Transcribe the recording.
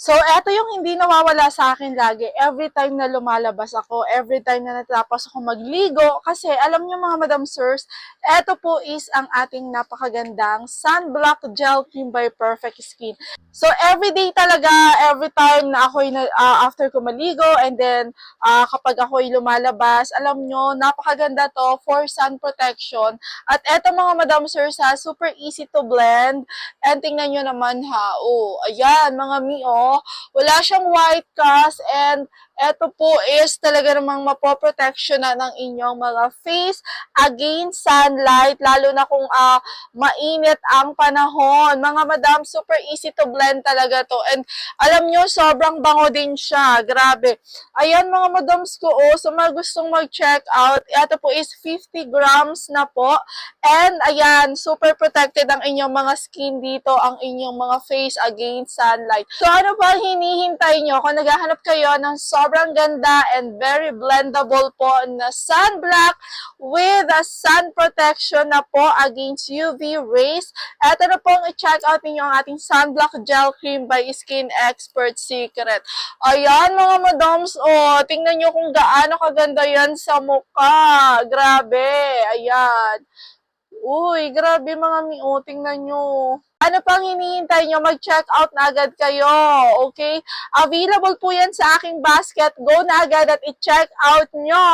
So, eto yung hindi nawawala sa akin lagi. Every time na lumalabas ako, every time na natapos ako magligo, kasi alam niyo mga Madam Sirs, eto po is ang ating napakagandang Sunblock Gel Cream by Perfect Skin. So, everyday talaga, every time na ako'y after ko maligo, and then kapag ako'y lumalabas, alam nyo, napakaganda to for sun protection. At eto mga Madam Sirs ha, super easy to blend. And tingnan nyo naman ha, oh, ayan mga mi, oh, wala siyang white cast, and eto po is talaga namang mapoprotection na ng inyong mga face against sunlight, lalo na kung mainit ang panahon. Mga madam, super easy to blend talaga to. And alam nyo, sobrang bango din siya. Grabe. Ayan mga madams ko, oh, so mga gustong mag-check out, ito po is 50 grams na po. And ayan, super protected ang inyong mga skin dito, ang inyong mga face against sunlight. So ano pa hinihintay nyo kung naghahanap kayo ng sobrang ganda and very blendable po na sunblock with a sun protection na po against UV rays? Ito na pong i-check out ninyo ang ating sunblock gel cream by Skin Expert Secret. Ayan mga madams, oh, tingnan nyo kung gaano kaganda yan sa mukha. Grabe, ayan. Uy, grabe mga mi, oh, tingnan nyo. Ano pang hinihintay nyo? Mag-check out na agad kayo, okay? Available po yan sa aking basket. Go na agad at i-check out nyo.